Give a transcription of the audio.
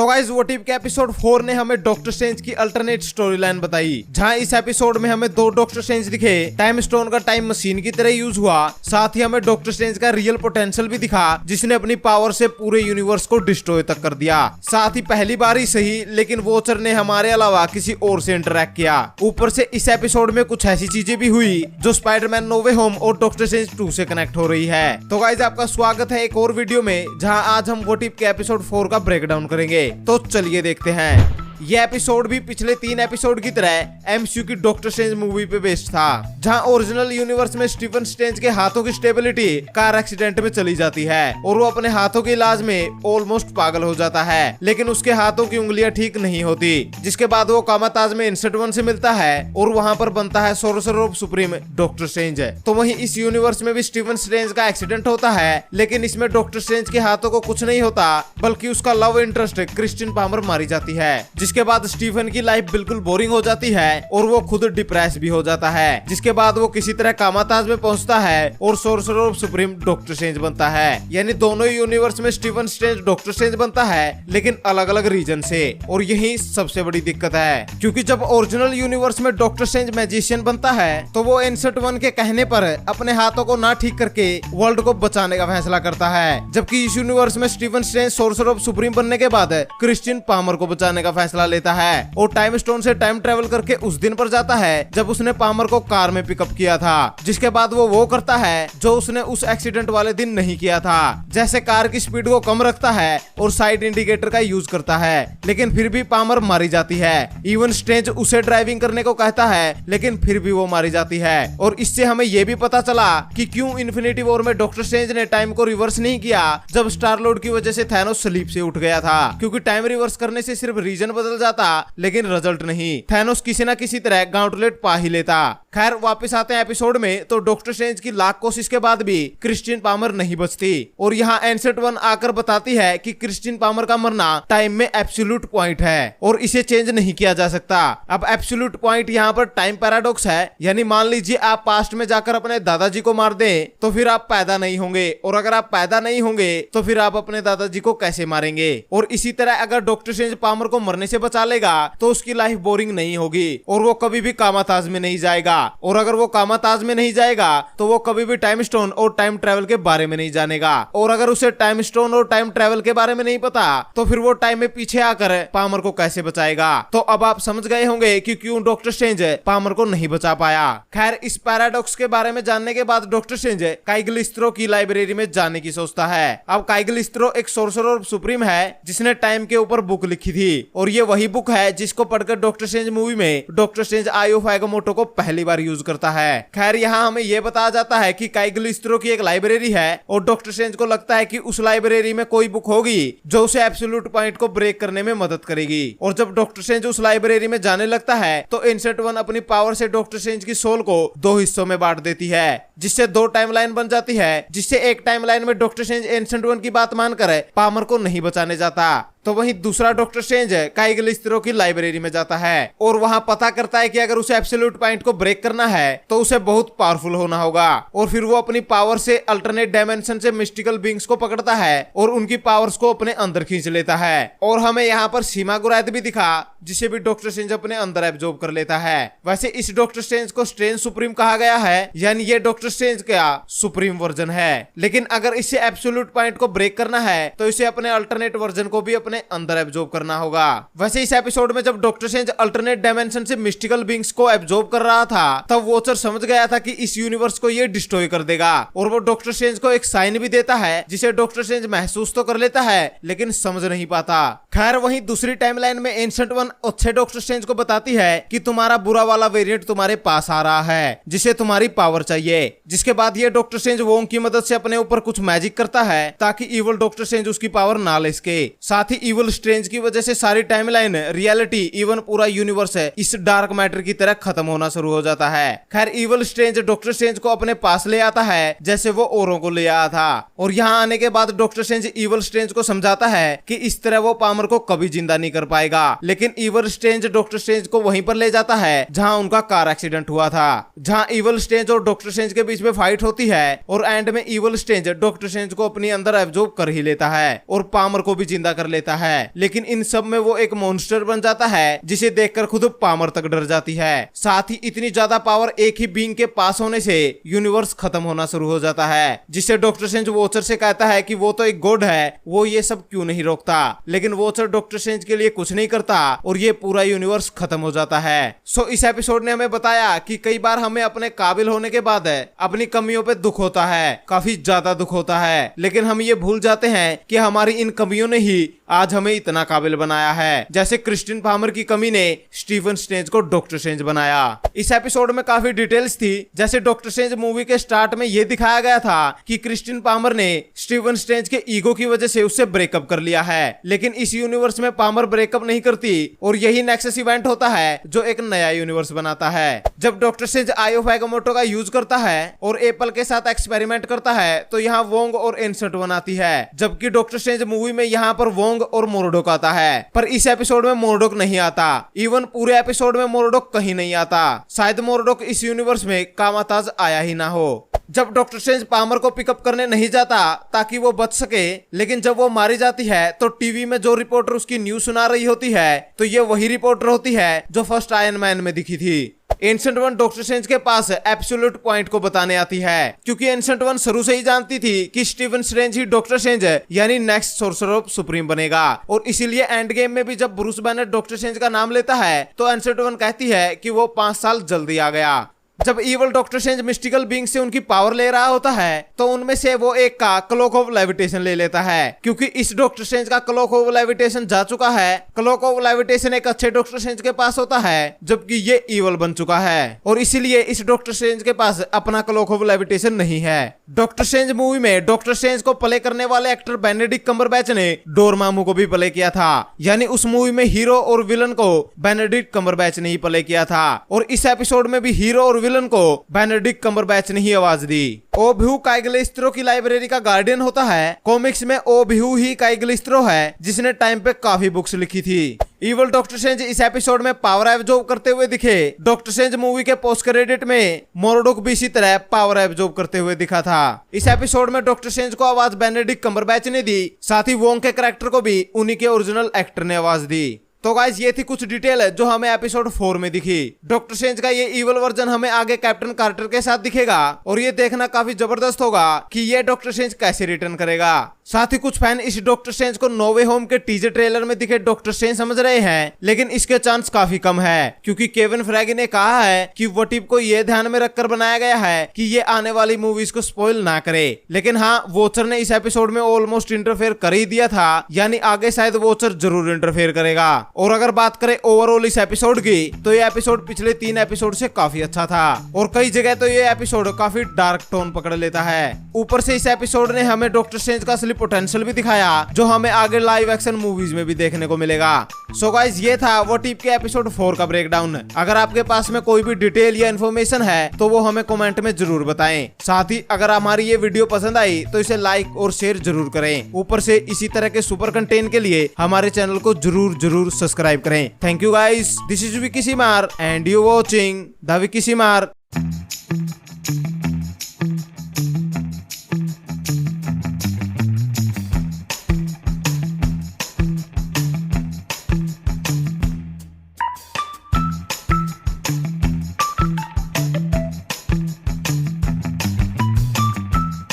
तो guys what if के episode 4 ने हमें डॉक्टर स्ट्रेंज की अल्टरनेट स्टोरी लाइन बताई, जहां इस एपिसोड में हमें दो डॉक्टर स्ट्रेंज दिखे। टाइम स्टोन का टाइम मशीन की तरह यूज हुआ, साथ ही हमें डॉक्टर स्ट्रेंज का रियल पोटेंशियल भी दिखा, जिसने अपनी पावर से पूरे यूनिवर्स को डिस्ट्रॉय तक कर दिया। साथ ही पहली बार ही सही, लेकिन वॉचर ने हमारे अलावा किसी और से इंटरेक्ट किया। ऊपर से इस एपिसोड में कुछ ऐसी चीजें भी हुई जो स्पाइडरमैन नो वे होम और डॉक्टर स्ट्रेंज 2 से कनेक्ट हो रही है। तो गाइस आपका स्वागत है एक और वीडियो में, जहां आज हम व्हाट इफ के एपिसोड 4 का ब्रेकडाउन करेंगे। तो चलिए देखते हैं। यह एपिसोड भी पिछले 3 एपिसोड की तरह एमसीयू की डॉक्टर स्ट्रेंज मूवी पे बेस्ड था, जहां ओरिजिनल यूनिवर्स में स्टीफन स्ट्रेंज के हाथों की स्टेबिलिटी कार एक्सीडेंट में चली जाती है और वो अपने हाथों के इलाज में ऑलमोस्ट पागल हो जाता है, लेकिन उसके हाथों की उंगलियां ठीक नहीं होती। जिसके बाद वो कामाताज में इंसेट वन से मिलता है और वहां पर बनता है sorcerer of supreme doctor strange. तो वहीं इस यूनिवर्स में भी स्टीफन स्ट्रेंज का एक्सीडेंट होता है, लेकिन इसमें डॉक्टर स्ट्रेंज के हाथों को कुछ नहीं होता, बल्कि उसका लव इंटरेस्ट क्रिस्टिन पामर मारी जाती है। जिसके बाद स्टीफन की लाइफ बिल्कुल बोरिंग हो जाती है और वो खुद डिप्रेस भी हो जाता है। जिसके बाद वो किसी तरह कामाताज में पहुंचता है और sorcerer of supreme doctor strange बनता है। यानी दोनों ही यूनिवर्स में स्टीफन स्ट्रेंज डॉक्टर स्ट्रेंज बनता है, लेकिन अलग अलग रीजन से। और यही सबसे बड़ी दिक्कत है, क्योंकि जब ओरिजिनल यूनिवर्स में डॉक्टर स्ट्रेंज मैजिशियन बनता है तो वो इंसेट वन के कहने पर अपने हाथों को ना ठीक करके वर्ल्ड को बचाने का फैसला करता है। जबकि इस यूनिवर्स में Stephen Strange sorcerer of supreme बनने के बाद क्रिस्टिन पामर को बचाने का फैसला लेता है और टाइम स्टोन से टाइम ट्रेवल करके उस दिन पर जाता है जब उसने पामर को कार में पिकअप किया था। जिसके बाद वो करता है जो उसने उस एक्सीडेंट वाले दिन नहीं किया था, जैसे कार की स्पीड को कम रखता है और साइड इंडिकेटर का यूज करता है। लेकिन फिर भी पामर मारी जाती है। इवन स्ट्रेंज उसे ड्राइविंग करने को कहता है, लेकिन फिर भी वो मारी जाती है। और इससे हमें यह भी पता चला कि क्यों इन्फिनिटी वॉर में डॉक्टर स्ट्रेंज ने टाइम को रिवर्स नहीं किया जब स्टार लॉर्ड की वजह से थैनोस स्लीप से उठ गया था, क्योंकि टाइम रिवर्स करने से सिर्फ रीजन बदल जाता, लेकिन रिजल्ट नहीं। थैनोस किसी ना किसी तरह गाउंटलेट पा ही लेता। खैर वापस आते हैं एपिसोड में, तो डॉक्टर स्ट्रेंज की लाख कोशिश के बाद भी क्रिस्टिन पामर नहीं बचती और यहाँ एनसेट वन आकर बताती है कि क्रिस्टिन पामर का मरना टाइम में एब्सोल्यूट पॉइंट है और इसे चेंज नहीं किया जा सकता। अब एब्सोल्यूट पॉइंट यहाँ पर टाइम पैराडॉक्स है, यानी मान लीजिए आप पास्ट में जाकर अपने दादाजी को मार दें तो फिर आप पैदा नहीं होंगे, और अगर आप पैदा नहीं होंगे तो फिर आप अपने दादाजी को कैसे मारेंगे। और इसी तरह अगर डॉक्टर स्ट्रेंज पामर को मरने से बचा लेगा तो उसकी लाइफ बोरिंग नहीं होगी और वो कभी भी कामाताज में नहीं जाएगा, और अगर वो कामाताज में नहीं जाएगा तो वो कभी भी टाइम स्टोन और टाइम ट्रेवल के बारे में नहीं जानेगा। और अगर उसे टाइम स्टोन और टाइम ट्रेवल के बारे में नहीं पता तो फिर वो टाइम में पीछे आकर पामर को कैसे बचाएगा। तो अब आप समझ गए होंगे कि क्यों डॉक्टर स्ट्रेंज पामर को नहीं बचा पाया। खैर इस पैराडॉक्स के बारे में जानने के बाद डॉक्टर स्ट्रेंज काइगलिस्त्रो की लाइब्रेरी में जाने की सोचता है। अब काइगलिस्त्रो एक सोर्सरर ऑफ सुप्रीम है जिसने टाइम के ऊपर बुक लिखी थी, और ये वही बुक है जिसको पढ़कर डॉक्टर स्ट्रेंज मूवी में डॉक्टर स्ट्रेंज आई ऑफ एगमोटो को पहली बार यूज करता है। खैर यहाँ हमें यह बताया जाता है कि काइगलिस्त्रो की एक लाइब्रेरी है और डॉक्टर स्ट्रेंज को लगता है कि उस लाइब्रेरी में कोई बुक होगी जो उसे एब्सोल्यूट पॉइंट को ब्रेक करने में मदद करेगी। और जब डॉक्टर स्ट्रेंज उस लाइब्रेरी में जाने लगता है तो इंसेट वन अपनी पावर से डॉक्टर स्ट्रेंज की सोल को 2 हिस्सों में बांट देती है, जिससे 2 टाइमलाइन बन जाती है, जिससे एक टाइमलाइन में डॉक्टर स्ट्रेंज इंसेट वन की बात मानकर पामर को नहीं बचाने जाता, तो वहीं दूसरा डॉक्टर स्ट्रेंज काइगलिस्त्रो की लाइब्रेरी में जाता है और वहां पता करता है कि अगर उसे एब्सोल्यूट पॉइंट को ब्रेक करना है तो उसे बहुत पावरफुल होना होगा। और फिर वो अपनी पावर से अल्टरनेट डायमेंशन से मिस्टिकल बीइंग्स को पकड़ता है और उनकी पावर्स को अपने अंदर खींच लेता है। और हमें यहाँ पर सीमा गुरायत भी दिखा, जिसे भी डॉक्टर स्ट्रेंज अपने अंदर एब्जॉर्ब कर लेता है। वैसे इस डॉक्टर स्ट्रेंज को स्ट्रेंज सुप्रीम कहा गया है, यानी ये डॉक्टर स्ट्रेंज का सुप्रीम वर्जन है। लेकिन अगर इसे एब्सोल्यूट पॉइंट को ब्रेक करना है तो इसे अपने अल्टरनेट वर्जन को भी अपने अंदर एब्जॉर्ब करना होगा। वैसे इस एपिसोड में जब डॉक्टर स्ट्रेंज अल्टरनेट डायमेंशन से मिस्टिकल बीइंग्स को एब्जॉर्ब कर रहा था तब वॉचर समझ गया था कि इस यूनिवर्स को ये डिस्ट्रॉय कर देगा, और वो डॉक्टर स्ट्रेंज को एक साइन भी देता है जिसे डॉक्टर स्ट्रेंज महसूस तो कर लेता है लेकिन समझ नहीं पाता। खैर वहीं दूसरी टाइमलाइन में एंशिएंट वन अच्छे डॉक्टर स्ट्रेंज को बताती है कि तुम्हारा बुरा वाला वेरिएंट तुम्हारे पास आ रहा है जिसे तुम्हारी पावर चाहिए। जिसके बाद ये डॉक्टर स्ट्रेंज वोंग की मदद से अपने ऊपर कुछ मैजिक करता है ताकि इवल डॉक्टर स्ट्रेंज उसकी पावर ना ले सके। साथ ही इवल स्ट्रेंज की वजह से सारी टाइमलाइन, रियलिटी, इवन पूरा यूनिवर्स है इस डार्क मैटर की तरह खत्म होना शुरू हो जाता है। खैर इवल स्ट्रेंज डॉक्टर स्ट्रेंज को अपने पास ले आता है जैसे वो औरों को ले आया था, और यहाँ आने के बाद डॉक्टर स्ट्रेंज इवल स्ट्रेंज को समझाता है कि इस तरह वो पामर को कभी जिंदा नहीं कर पाएगा। लेकिन इवल स्ट्रेंज डॉक्टर स्ट्रेंज को वहीं पर ले जाता है जहाँ उनका कार एक्सीडेंट हुआ था, जहाँ इवल स्ट्रेंज और डॉक्टर स्ट्रेंज के बीच में फाइट होती है और एंड में इवल स्ट्रेंज डॉक्टर स्ट्रेंज को अपने अंदर एब्जॉर्ब कर ही लेता है और पामर को भी जिंदा कर लेता है। लेकिन इन सब में वो एक मॉन्स्टर बन जाता है जिसे देखकर खुद पामर तक डर जाती है। साथ ही इतनी ज्यादा पावर एक ही बीइंग के पास होने से यूनिवर्स खत्म होना शुरू हो जाता है, जिससे डॉक्टर स्ट्रेंज वॉचर से कहता है कि वो तो एक गॉड है, वो ये सब क्यों नहीं रोकता। लेकिन वॉचर डॉक्टर स्ट्रेंज के लिए कुछ नहीं करता और ये पूरा यूनिवर्स खत्म हो जाता है। सो इस एपिसोड ने हमें बताया कि कई बार हमें अपने काबिल होने के बाद अपनी कमियों पे दुख होता है, काफी ज्यादा दुख होता है, लेकिन हम ये भूल जाते हैं कि हमारी इन कमियों ने ही आज हमें इतना काबिल बनाया है। जैसे क्रिस्टिन पामर की कमी ने स्टीवन स्ट्रेंज को डॉक्टर स्ट्रेंज बनाया। इस एपिसोड में काफी डिटेल्स थी। जैसे डॉक्टर स्ट्रेंज मूवी के स्टार्ट में ये दिखाया गया था कि क्रिस्टिन पामर ने स्टीवन स्ट्रेंज के ईगो की वजह से उससे ब्रेकअप कर लिया है, लेकिन इस यूनिवर्स में पामर ब्रेकअप नहीं करती और यही नेक्सस इवेंट होता है जो एक नया यूनिवर्स बनाता है। जब डॉक्टर स्ट्रेंज आई ऑफ एगामोटो का यूज करता है और एप्पल के साथ एक्सपेरिमेंट करता है तो यहाँ वोंग और एंसेंट बनाती है, जबकि डॉक्टर स्ट्रेंज मूवी में यहाँ पर वोंग और मोरडोक आता है, पर इस एपिसोड में मोरडोक नहीं आता। इवन पूरे एपिसोड में मोरडोक कहीं नहीं आता। शायद मोरडोक इस यूनिवर्स में कामाताज आया ही ना हो। जब डॉक्टर स्ट्रेंज पामर को पिकअप करने नहीं जाता ताकि वो बच सके, लेकिन जब वो मारी जाती है तो टीवी में जो रिपोर्टर उसकी न्यूज सुना रही होती है तो ये वही रिपोर्टर होती है जो फर्स्ट आयरन मैन में दिखी थी। एंसेंट वन डॉक्टर स्ट्रेंज के पास एब्सोल्यूट पॉइंट को बताने आती है, क्योंकि एंसेंट वन शुरू से ही जानती थी कि स्टीवन स्ट्रेंज ही डॉक्टर स्ट्रेंज यानी नेक्स्ट सोर्सर ऑफ सुप्रीम बनेगा। और इसीलिए एंड गेम में भी जब ब्रूस बैनर डॉक्टर स्ट्रेंज का नाम लेता है तो एंसेंट वन कहती है कि वो 5 साल जल्दी आ गया। जब evil doctor strange mystical being से उनकी पावर ले रहा होता है तो उनमें से वो एक का क्लॉक ऑफ लेविटेशन ले लेता है, क्योंकि इस डॉक्टर स्ट्रेंज का क्लॉक ऑफ लेविटेशन जा चुका है। क्लॉक ऑफ लेविटेशन एक अच्छे डॉक्टर स्ट्रेंज के पास होता है, जबकि ये इवल बन चुका है और इसीलिए इस डॉक्टर स्ट्रेंज के पास अपना क्लॉक ऑफ लेविटेशन नहीं है। डॉक्टर स्ट्रेंज मूवी में डॉक्टर स्ट्रेंज को प्ले करने वाले एक्टर बेनेडिक्ट कम्बरबैच ने डोरमामू को भी प्ले किया था, यानी उस मूवी में हीरो और विलन को बेनेडिक्ट कम्बरबैच ने ही प्ले किया था और इस एपिसोड में भी हीरो और विलन को बेनेडिक्ट कम्बरबैच ने ही आवाज दी। ओबिहू काइगलिस्त्रो की लाइब्रेरी का गार्डियन होता है। कॉमिक्स में ओबिहू ही काइगलिस्त्रो है जिसने टाइम पे काफी बुक्स लिखी थी। इवल डॉक्टर स्ट्रेंज इस एपिसोड में पावर एब्जॉर्ब करते हुए दिखे। डॉक्टर स्ट्रेंज मूवी के पोस्ट क्रेडिट में मोरडोक भी इसी तरह पावर एब्जॉर्ब करते हुए दिखा था। इस एपिसोड में डॉक्टर स्ट्रेंज को आवाज बेनेडिक्ट कम्बरबैच ने दी, साथ ही वोंग के कैरेक्टर को भी उन्हीं के ओरिजिनल एक्टर ने आवाज दी। तो गाइस ये थी कुछ डिटेल जो हमें एपिसोड 4 में दिखी। डॉक्टर स्ट्रेंज का ये इवल वर्जन हमें आगे कैप्टन कार्टर के साथ दिखेगा और ये देखना काफी जबरदस्त होगा कि ये डॉक्टर स्ट्रेंज कैसे रिटर्न करेगा। साथ ही कुछ फैन इस डॉक्टर स्ट्रेंज को नो वे होम के टीजर ट्रेलर में दिखे डॉक्टर स्ट्रेंज समझ रहे हैं, लेकिन इसके चांस काफी कम है, क्योंकि केविन फेगे ने कहा है कि व्हाट इफ को ये ध्यान में रखकर बनाया गया है कि ये आने वाली मूवीज को स्पॉइल ना करे। लेकिन हाँ, वॉचर ने इस एपिसोड में ऑलमोस्ट इंटरफेयर कर ही दिया था, यानी आगे शायद वॉचर जरूर इंटरफेयर करेगा। और अगर बात करें ओवरऑल इस एपिसोड की, तो ये एपिसोड पिछले 3 एपिसोड से काफी अच्छा था और कई जगह तो ये एपिसोड काफी डार्क टोन पकड़ लेता है। ऊपर से इस एपिसोड ने हमें डॉक्टर स्ट्रेंज का असली पोटेंशियल भी दिखाया, जो हमें आगे लाइव एक्शन मूवीज में भी देखने को मिलेगा। सो गाइस ये था व्हाट इफ के एपिसोड 4 का ब्रेकडाउन। अगर आपके पास में कोई भी डिटेल या इन्फॉर्मेशन है तो वो हमें कमेंट में जरूर बताएं। साथ ही अगर हमारी ये वीडियो पसंद आई तो इसे लाइक और शेयर जरूर करें। ऊपर से इसी तरह के सुपर कंटेंट के लिए हमारे चैनल को जरूर सब्सक्राइब करें। Thank you guys, this is Vicky Seemar and you watching the Vicky सीमार।